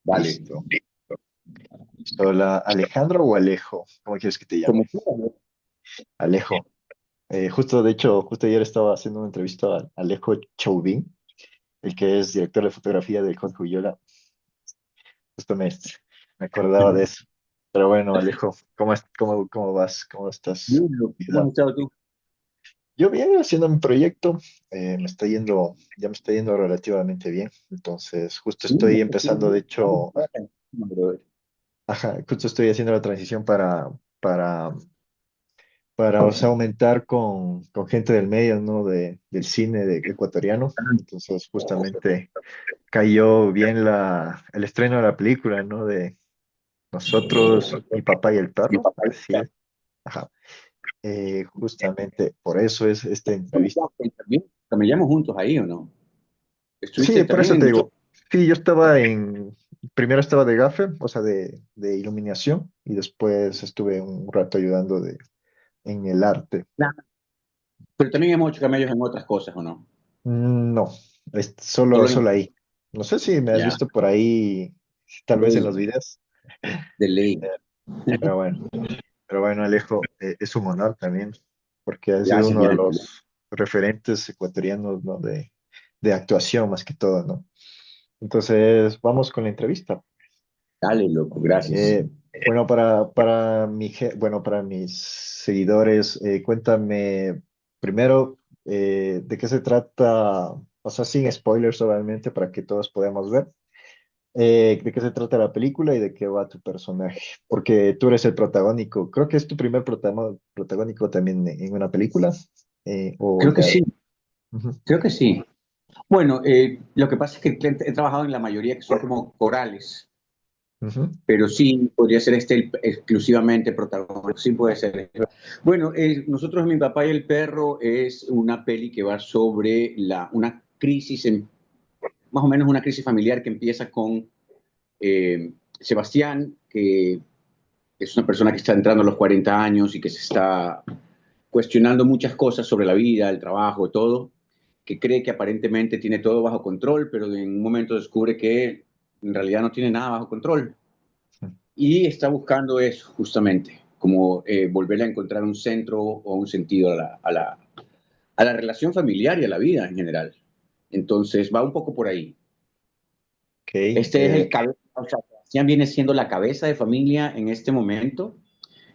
Vale. Listo. Hola, ¿Alejandro o Alejo? ¿Cómo quieres que te llame? Como quieras, ¿no? Alejo. Justo, de hecho, justo ayer estaba haciendo una entrevista a Alejo Chauvin, el que es director de fotografía del Jorge Ulloa. Justo me acordaba de eso. Pero bueno, Alejo, ¿cómo vas? ¿Cómo estás? Bien, ¿cómo has Vida. estado tú? Yo bien, haciendo mi proyecto, ya me está yendo relativamente bien. Entonces, justo Sí, estoy me está haciendo empezando, de bien. Vamos, hecho, brother. ajá, justo estoy haciendo la transición para o sea, aumentar con gente del medio, ¿no? Del cine ecuatoriano. Entonces, justamente cayó bien el estreno de la película, ¿no? De Nosotros, mi papá y el Mi perro. papá Así es. Ajá. Justamente por eso es esta entrevista. también. Caminamos juntos ahí, ¿o no? Sí, ¿Estuviste por también eso en te nosotros? digo. Sí, primero estaba de gaffer, o sea, de iluminación, y después estuve un rato ayudando en el arte. Nah. Pero también hemos hecho camellos en otras cosas, ¿o no? No, solo, Solo en... solo ahí. No sé si me has Ya, visto por ahí, tal de vez en ley, los videos, de ley. eh, pero bueno, Alejo, es un honor también, porque has sido Gracias, uno mi de ángel. los referentes ecuatorianos, ¿no? De actuación más que todo, ¿no? Entonces, vamos con la entrevista. Dale, loco, gracias. Eh, bueno, para mis seguidores, cuéntame primero de qué se trata, o sea, sin spoilers obviamente, para que todos podamos ver, de qué se trata la película y de qué va tu personaje, porque tú eres el protagónico, creo que es tu primer protagónico también en una película, o Creo que ya. sí, Ujú, creo que sí. Bueno, lo que pasa es que he trabajado en la mayoría que son como corales. ujú. Pero sí podría ser este exclusivamente protagónico, sí puede ser. Bueno, nosotros, Mi papá y el perro es una peli que va sobre una crisis, más o menos una crisis familiar que empieza con Sebastián, que es una persona que está entrando a los 40 años y que se está cuestionando muchas cosas sobre la vida, el trabajo, todo, que cree que aparentemente tiene todo bajo control, pero en un momento descubre que en realidad no tiene nada bajo control y está buscando eso, justamente, como volver a encontrar un centro o un sentido a la relación familiar y a la vida en general. Entonces, va un poco por ahí. Ok, Este es el cabeza, o sea, Sebastián viene siendo la cabeza de familia en este momento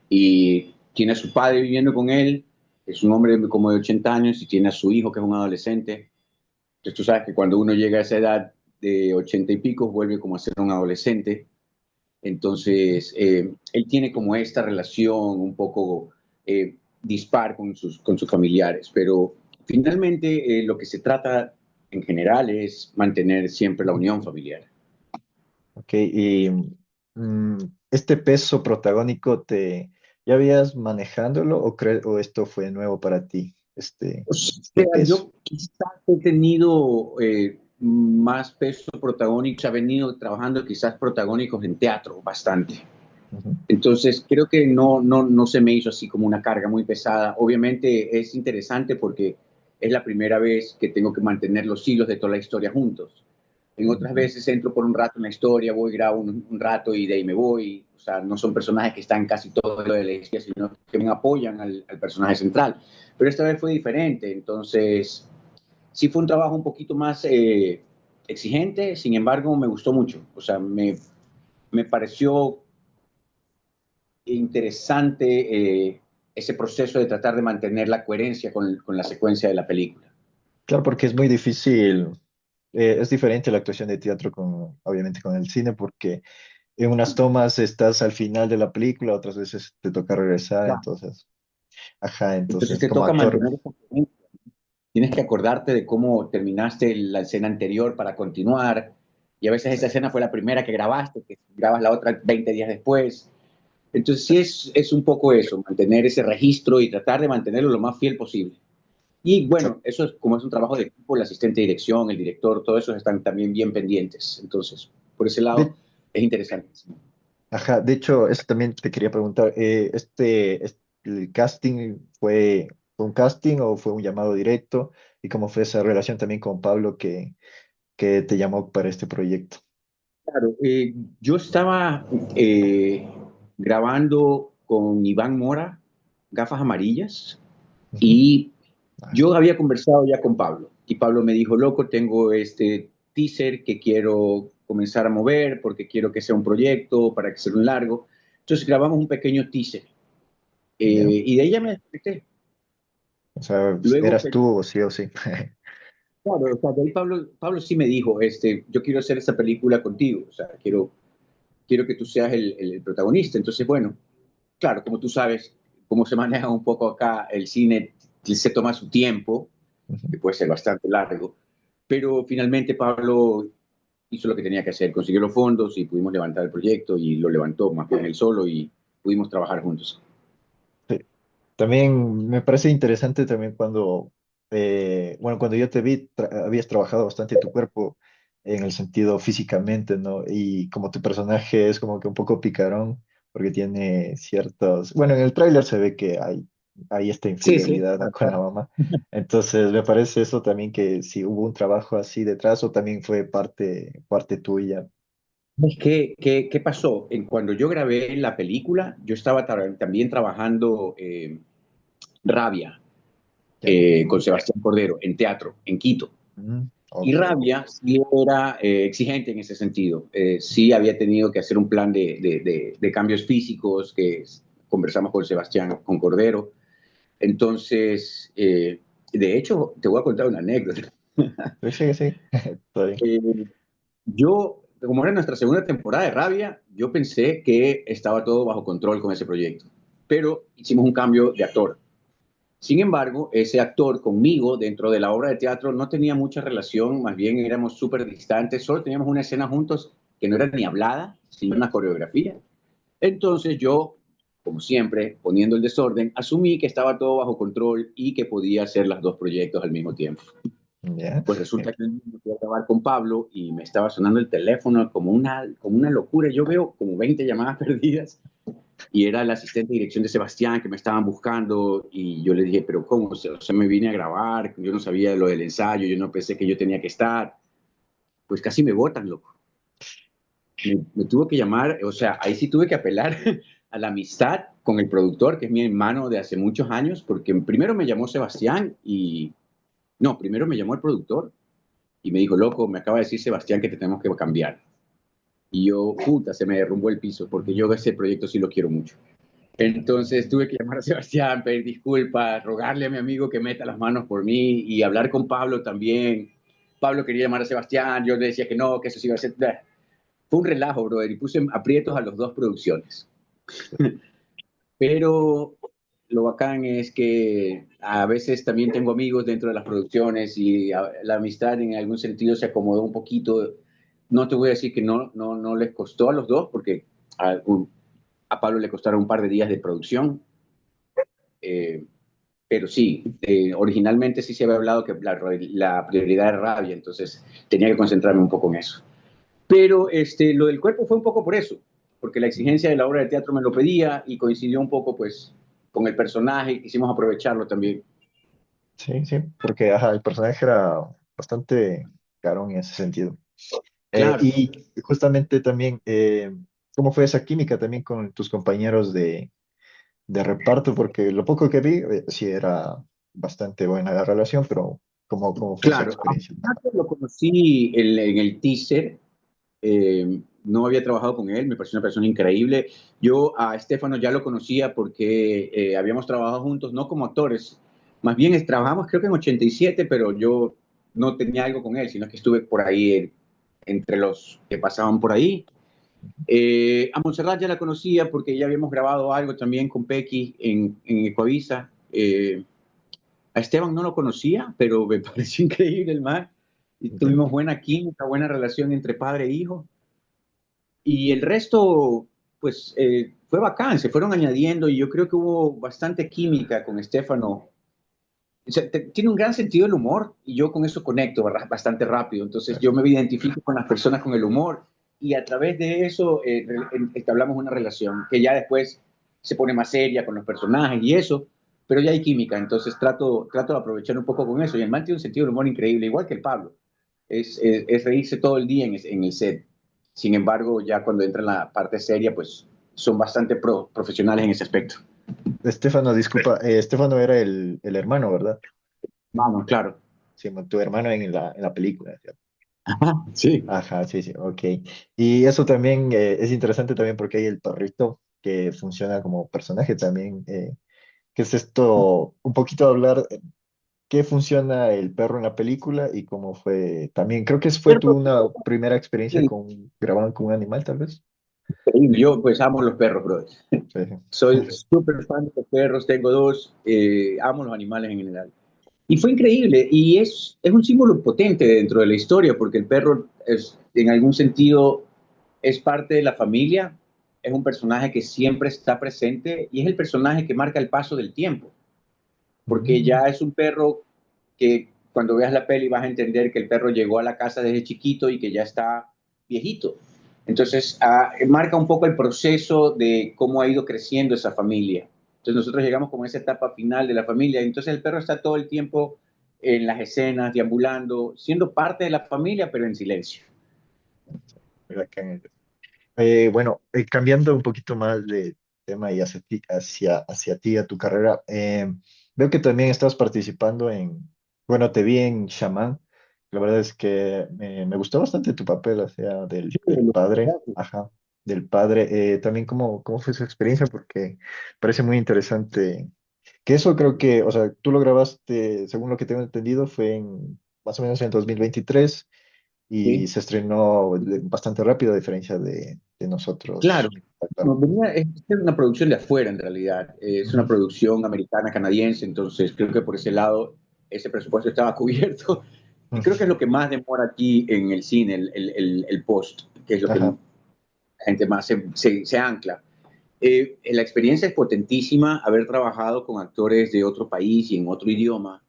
y tiene a su padre viviendo con él, es un hombre como de 80 años y tiene a su hijo que es un adolescente. Entonces, tú sabes que cuando uno llega a esa edad de 80 y pico, vuelve como a ser un adolescente. Entonces, él tiene como esta relación un poco dispar con sus familiares, pero finalmente lo que se trata en general es mantener siempre la unión familiar. ok, y este peso protagónico ¿ya habías manejándolo o esto fue nuevo para ti, O este sea, peso? yo quizás he tenido más peso protagónico, he venido trabajando quizás protagónicos en teatro bastante. Ujú. Entonces, creo que no se me hizo así como una carga muy pesada. Obviamente es interesante porque es la primera vez que tengo que mantener los hilos de toda la historia juntos. En otras Ujú. veces entro por un rato en la historia, voy, grabo un rato y de ahí me voy. O sea, no son personajes que están casi todo lo de la historia, sino que me apoyan al personaje central. Pero esta vez fue diferente. Entonces, sí fue un trabajo un poquito más exigente, sin embargo, me gustó mucho. O sea, me pareció interesante ese proceso de tratar de mantener la coherencia con la secuencia de la película. Claro, porque es muy difícil, es diferente la actuación de teatro obviamente con el cine, porque en unas tomas estás al final de la película, otras veces te toca regresar, Claro. entonces, ajá, Entonces entonces te como toca actor, mantener esa coherencia. Tienes que acordarte de cómo terminaste la escena anterior para continuar. Y a veces esa escena fue la primera que grabaste, que grabas la otra 20 días después. Entonces sí es un poco eso, mantener ese registro y tratar de mantenerlo lo más fiel posible. Y bueno, eso es como es un trabajo de equipo, el asistente de dirección, el director, todos esos están también bien pendientes. Entonces, por ese lado, de, es interesante. ajá, de hecho, eso también te quería preguntar, ¿el casting fue un casting o fue un llamado directo? ¿Y cómo fue esa relación también con Pablo que te llamó para este proyecto? Claro, yo estaba grabando con Iván Mora, Gafas Amarillas, Ujú. y Ah, yo había conversado ya con Pablo. Y Pablo me dijo, loco, tengo este teaser que quiero comenzar a mover porque quiero que sea un proyecto, para que sea un largo. Entonces grabamos un pequeño teaser. ya. Y de ella me desconecté. O sea, Luego, eras tú sí o sí. claro, o sea, de ahí Pablo sí me dijo, yo quiero hacer esta película contigo, o sea, quiero que tú seas el protagonista. Entonces, bueno, claro, como tú sabes, cómo se maneja un poco acá el cine, se toma su tiempo, Ujú. que puede ser bastante largo, pero finalmente Pablo hizo lo que tenía que hacer, consiguió los fondos y pudimos levantar el proyecto y lo levantó más bien él solo y pudimos trabajar juntos. Sí. También me parece interesante también cuando, bueno, cuando yo te vi, habías trabajado bastante tu cuerpo en el sentido físicamente, ¿no? Y como tu personaje es como que un poco picarón, porque tiene ciertos, bueno, en el tráiler se ve que hay esta Sí, sí. infidelidad, ¿no? con la mamá. Entonces, me parece eso también que si hubo un trabajo así detrás o también fue parte tuya. Es que, ¿qué pasó? Cuando yo grabé la película, yo estaba también trabajando Rabia ¿Ya? con Sebastián Cordero en teatro, en Quito. Y Ok. Rabia sí era exigente en ese sentido. Sí había tenido que hacer un plan de cambios físicos que conversamos con Sebastián, con Cordero. Entonces, de hecho, te voy a contar una anécdota. Sí, sí, sí. Está bien. Eh, yo, como era nuestra segunda temporada de Rabia, yo pensé que estaba todo bajo control con ese proyecto. Pero hicimos un cambio de actor. Sin embargo, ese actor conmigo dentro de la obra de teatro no tenía mucha relación, más bien éramos súper distantes, solo teníamos una escena juntos que no era ni hablada, sino una coreografía. Entonces yo, como siempre, poniendo el desorden, asumí que estaba todo bajo control y que podía hacer los dos proyectos al mismo tiempo. Ya. Pues resulta que me fui a grabar con Pablo y me estaba sonando el teléfono como una locura. Yo veo como 20 llamadas perdidas y era el asistente de dirección de Sebastián que me estaban buscando y yo le dije, pero ¿cómo? O sea, me vine a grabar, yo no sabía lo del ensayo, yo no pensé que yo tenía que estar, pues casi me botan, loco. Me tuvo que llamar, o sea, ahí sí tuve que apelar a la amistad con el productor, que es mi hermano de hace muchos años, porque primero me llamó Sebastián y, no, primero me llamó el productor y me dijo, loco, me acaba de decir Sebastián que te tenemos que cambiar. Y yo, puta, se me derrumbó el piso, porque yo ese proyecto sí lo quiero mucho. Entonces tuve que llamar a Sebastián, pedir disculpas, rogarle a mi amigo que meta las manos por mí y hablar con Pablo también. Pablo quería llamar a Sebastián, yo le decía que no, que eso sí iba a ser. Fue un relajo, brother, y puse aprietos a las dos producciones. Pero lo bacán es que a veces también tengo amigos dentro de las producciones y la amistad en algún sentido se acomodó un poquito. No te voy a decir que no les costó a los dos, porque a, a Pablo le costaron un par de días de producción. Eh, pero sí, originalmente sí se había hablado que la prioridad era Rabia, entonces tenía que concentrarme un poco en eso. Pero lo del cuerpo fue un poco por eso, porque la exigencia de la obra de teatro me lo pedía y coincidió un poco pues con el personaje y quisimos aprovecharlo también. Sí, sí, porque ajá, el personaje era bastante carón en ese sentido. Claro, Y justamente también, ¿cómo fue esa química también con tus compañeros de reparto? Porque lo poco que vi, sí era bastante buena la relación, pero ¿cómo fue esa claro. experiencia? Lo conocí en el teaser, no había trabajado con él, me pareció una persona increíble. Yo a Estefano ya lo conocía porque habíamos trabajado juntos, no como actores, más bien trabajamos creo que en 87, pero yo no tenía algo con él, sino que estuve por ahí entre los que pasaban por ahí. A Montserrat ya la conocía porque ya habíamos grabado algo también con Pequi en Ecuavisa. A Esteban no lo conocía, pero me pareció increíble el mar. Y ¿Ya? tuvimos buena química, buena relación entre padre e hijo. Y el resto, pues, fue bacán, se fueron añadiendo y yo creo que hubo bastante química con Estefano. O sea, tiene un gran sentido del humor y yo con eso conecto bastante rápido. Entonces yo me identifico con las personas con el humor y a través de eso entablamos una relación que ya después se pone más seria con los personajes y eso, pero ya hay química. Entonces trato de aprovechar un poco con eso. Y el man tiene un sentido del humor increíble, igual que el Pablo. Es reírse todo el día en el set. Sin embargo, ya cuando entra en la parte seria, pues son bastante profesionales en ese aspecto. Estefano, disculpa, Estefano era el hermano, ¿verdad? Vamos, claro. Sí, tu hermano en la película, ¿cierto? Ajá, sí. Ajá, sí, sí, ok. Y eso también es interesante también porque hay el perrito que funciona como personaje también. ¿Qué es esto? Un poquito hablar qué funciona el perro en la película y cómo fue también. Creo que fue tu una primera experiencia con grabando con un animal, tal vez. Increíble. Yo pues amo los perros, bro. Sí, sí. Soy súper fan de los perros, tengo dos, amo los animales en general. Y fue increíble, y es un símbolo potente dentro de la historia, porque el perro es, en algún sentido, es parte de la familia, es un personaje que siempre está presente y es el personaje que marca el paso del tiempo, porque Mm, ya es un perro que cuando veas la peli vas a entender que el perro llegó a la casa desde chiquito y que ya está viejito. Entonces, marca un poco el proceso de cómo ha ido creciendo esa familia. Entonces, nosotros llegamos como a esa etapa final de la familia. Entonces, el perro está todo el tiempo en las escenas, deambulando, siendo parte de la familia, pero en silencio. bacán. Bueno, cambiando un poquito más de tema y hacia ti, a tu carrera, veo que también estás participando bueno, te vi en Shaman. La verdad es que me gustó bastante tu papel, o sea, del padre, ajá, del padre. También cómo fue su experiencia, porque parece muy interesante. Que eso creo que, o sea, tú lo grabaste, según lo que tengo entendido, fue más o menos en 2023 y ¿Sí? se estrenó bastante rápido a diferencia de Claro. nosotros. Claro. No, es una producción de afuera, en realidad. Es una Ujú. producción americana, canadiense, entonces creo que por ese lado ese presupuesto estaba cubierto. Y creo que es lo que más demora aquí en el cine, el post, que es lo que la Ajá, gente más se ancla. La experiencia es potentísima, haber trabajado con actores de otro país y en otro idioma.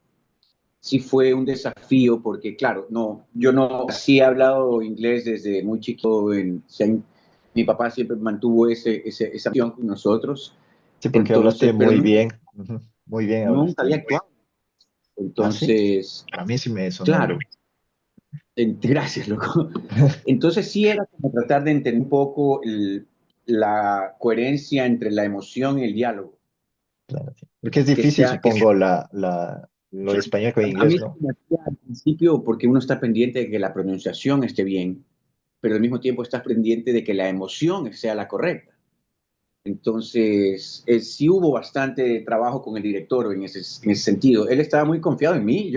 Sí fue un desafío porque, claro, no, yo no, sí he hablado inglés desde muy chico. Mi papá siempre mantuvo esa opción con nosotros, sí, porque hablaste entonces, pero muy bien. Ujú, muy bien nunca había hablaste. actuado. ¿Ah, sí? Entonces, A mí sí me sonó claro, bien. gracias, loco. Entonces sí era como tratar de entender un poco la coherencia entre la emoción y el diálogo. Claro, sí. Porque es Que difícil, sea, que sea supongo, lo de español con A inglés, mí se ¿no? me hacía al principio porque uno está pendiente de que la pronunciación esté bien, pero al mismo tiempo estás pendiente de que la emoción sea la correcta. Entonces, sí hubo bastante trabajo con el director en ese sentido. Él estaba muy confiado en mí,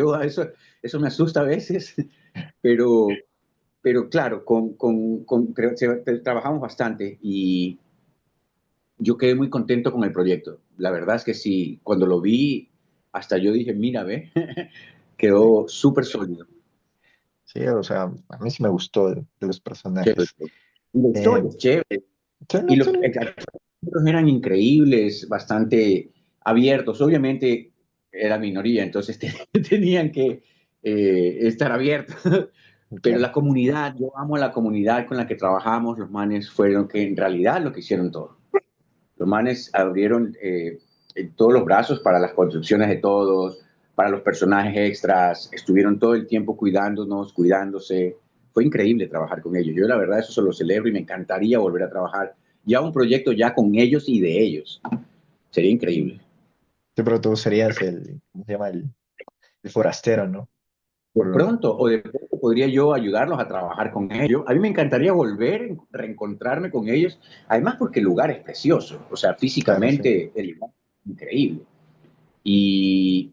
eso me asusta a veces, pero, pero claro, trabajamos bastante y yo quedé muy contento con el proyecto. La verdad es que sí, cuando lo vi, hasta yo dije, mira, ve, Sí, quedó súper sólido. sí, o sea, a mí sí me gustó de los Chévere. personajes. Y la Eh, historia es chévere. sí, Y no, los sí, actores eran increíbles, bastante abiertos. Obviamente era minoría, entonces tenían que estar abiertos. Pero claro. la comunidad, yo amo a la comunidad con la que trabajamos. Los manes fueron que en realidad lo que hicieron todo. Los manes abrieron todos los brazos para las construcciones de todos, para los personajes extras, estuvieron todo el tiempo cuidándonos, cuidándose. Fue increíble trabajar con ellos. Yo la verdad eso se lo celebro y me encantaría volver a trabajar ya un proyecto ya con ellos y de ellos. Sería increíble. Sí, pero tú serías ¿cómo se llama? El forastero, ¿no? Por, De pronto podría yo ayudarlos a trabajar con ellos. A mí me encantaría volver, reencontrarme con ellos, además porque el lugar es precioso, o sea, claro, sí. físicamente el lugar es increíble. Y,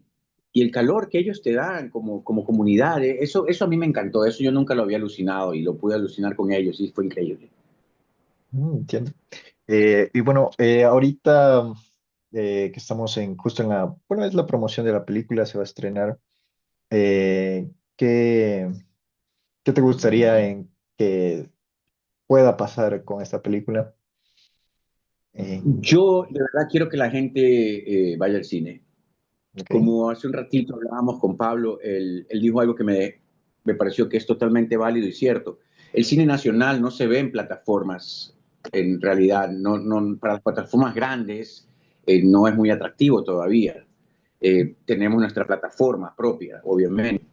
y el calor que ellos te dan como comunidad, eso a mí me encantó, eso yo nunca lo había alucinado y lo pude alucinar con ellos y fue increíble. Entiendo. Y bueno, ahorita que estamos justo bueno, es la promoción de la película, se va a estrenar. eh, ¿qué, qué te gustaría que pueda pasar con esta película? Eh, Yo de verdad quiero que la gente vaya al cine. ok, Como hace un ratito hablábamos con Pablo, él dijo algo que me pareció que es totalmente válido y cierto. El cine nacional no se ve en plataformas, en realidad, para las plataformas grandes no es muy atractivo todavía. Tenemos nuestra plataforma propia, obviamente.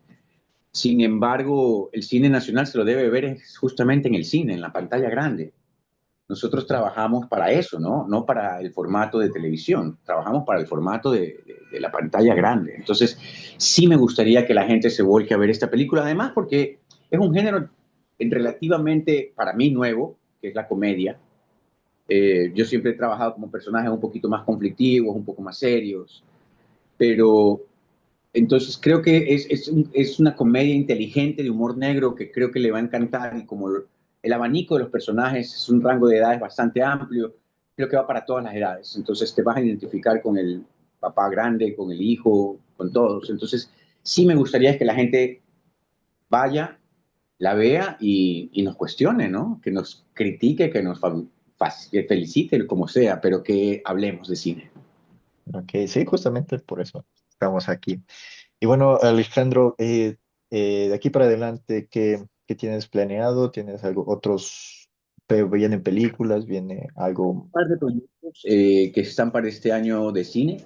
Sin embargo, el cine nacional se lo debe ver justamente en el cine, en la pantalla grande. Nosotros trabajamos para eso, ¿no? No para el formato de televisión, trabajamos para el formato de la pantalla grande. Entonces, sí me gustaría que la gente se volque a ver esta película, además porque es un género relativamente para mí nuevo, que es la comedia. Yo siempre he trabajado como personajes un poquito más conflictivos, un poco más serios, pero entonces creo que es una comedia inteligente de humor negro que creo que le va a encantar y como el abanico de los personajes es un rango de edades bastante amplio, creo que va para todas las edades. Entonces te vas a identificar con el papá grande, con el hijo, con todos. Entonces sí me gustaría que la gente vaya, la vea y nos cuestione, ¿no? Que nos critique, que nos que felicite, como sea, pero que hablemos de cine. Ok, sí, justamente por eso estamos aquí. Y bueno, Alejandro, de aquí para adelante, ¿qué tienes planeado? ¿Tienes algo, vienen películas, viene algo Un par de proyectos que están para este año de cine.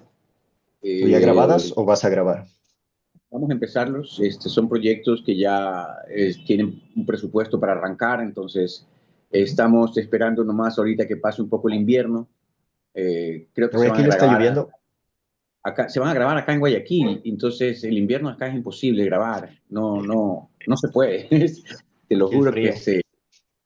ya grabadas Eh, o vas a grabar? Vamos a empezarlos. Son proyectos que ya tienen un presupuesto para arrancar, entonces Ujú. estamos esperando nomás ahorita que pase un poco el invierno. Creo que se van a Guayaquil está grabar lloviendo. acá, se van a grabar acá en Guayaquil, entonces el invierno acá es imposible grabar, no se puede. Te lo Aquí el juro que frío.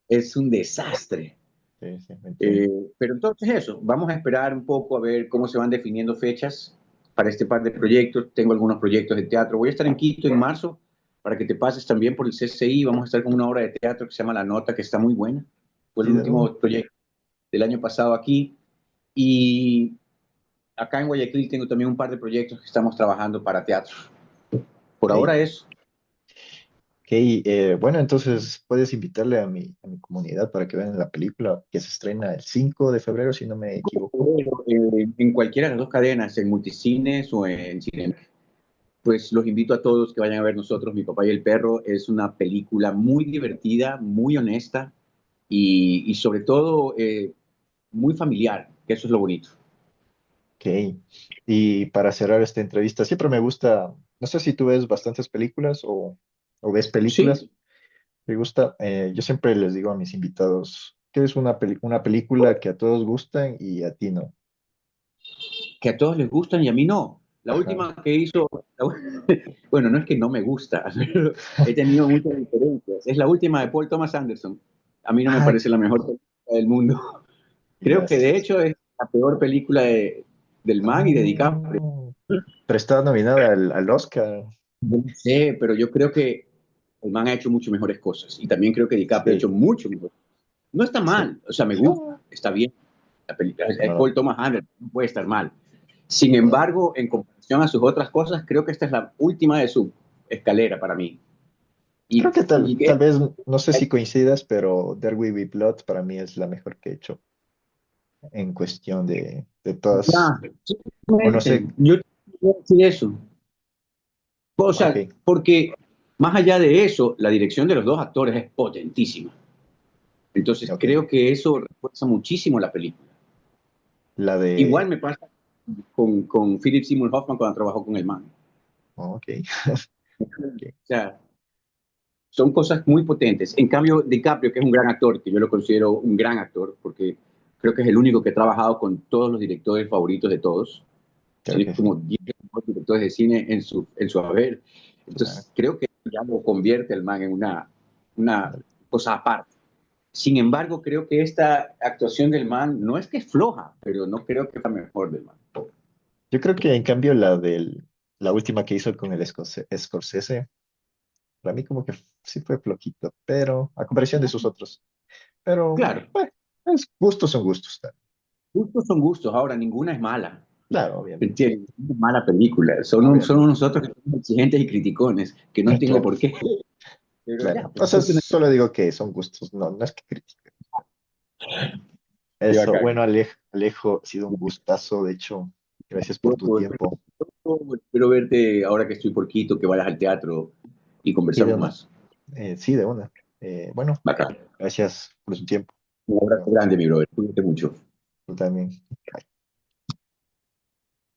es un desastre. Sí, sí, me entiendo. Pero entonces eso, vamos a esperar un poco a ver cómo se van definiendo fechas para este par de proyectos. Tengo algunos proyectos de teatro. Voy a estar en Quito en marzo para que te pases también por el CCI. Vamos a estar con una obra de teatro que se llama La Nota, que está muy buena. Fue el Sí, de una. último proyecto del año pasado aquí. Y acá en Guayaquil tengo también un par de proyectos que estamos trabajando para teatro. Por Ok, ahora eso. ok, bueno, entonces puedes invitarle a mi comunidad para que vean la película que se estrena el 5 de febrero, si no me equivoco. En cualquiera de las dos cadenas, en Multicines o en Cine, pues los invito a todos que vayan a ver nosotros, Mi Papá y el Perro. Es una película muy divertida, muy honesta y sobre todo muy familiar, que eso es lo bonito. Ok, y para cerrar esta entrevista, siempre me gusta, no sé si tú ves bastantes películas o ves películas, Sí, me gusta, yo siempre les digo a mis invitados que es una película que a todos gustan y a ti no. que a todos les gustan y a mí no. La Ajá. última que hizo, bueno, no es que no me gusta, pero he tenido muchas diferencias. Es la última de Paul Thomas Anderson. A mí no me Ah, parece la mejor película del mundo. Creo ya que de hecho es la peor película del man y de DiCaprio. oh, pero está nominada al Oscar. No sé, pero yo creo que el man ha hecho mucho mejores cosas y también creo que DiCaprio ha hecho Sí, mucho mejor. No está sí. mal, o sea, me gusta, No, está bien. La película es no, Paul Thomas Anderson, no puede estar mal. Sin no. embargo, en comparación a sus otras cosas, creo que esta es la última de su escalera para mí. Creo que Y tal vez, no sé si coincidas, pero There Will Be Blood para mí es la mejor que he hecho en cuestión de todas, ya, o no simplemente, sé, yo quiero decir eso. O ok, sea, porque más allá de eso, la dirección de los dos actores es potentísima. Entonces, ok. creo que eso refuerza muchísimo la película. La Igual de, me pasa con Philip Seymour Hoffman cuando trabajó con el man. oh, ok, ok, O sea, son cosas muy potentes. En cambio, DiCaprio, que es un gran actor, que yo lo considero un gran actor, porque creo que es el único que ha trabajado con todos los directores favoritos de todos. creo Tiene que sí, como 10 directores de cine en su haber. claro. Entonces, creo que ya lo convierte el man en una cosa aparte. Sin embargo, creo que esta actuación del man no es que es floja, pero no creo que es la mejor del man. Yo creo que en cambio la última que hizo con el Scorsese, para mí como que sí fue flojito, pero a comparación de sus otros, pero Claro, bueno, gustos son gustos, gustos son gustos. Ahora, ninguna es mala. claro, obviamente, ¿Entiendes? Es una mala película. Son obviamente, nosotros que somos exigentes y criticones, que no entiendo claro, por qué. Pero ya, claro. O pues sea, es una solo digo que son gustos, no, no es que critique. actividad Eso, acá. bueno, Alejo, ha sido un gustazo, de hecho, gracias por Yo, tu pues, tiempo. espero verte ahora que estoy por Quito, que vayas al teatro y Y de conversamos una, más. sí, de una. Bueno, Bacán. gracias por su tiempo. Un abrazo Bueno, grande, mi brother. Cuídate mucho. tú también. Bye.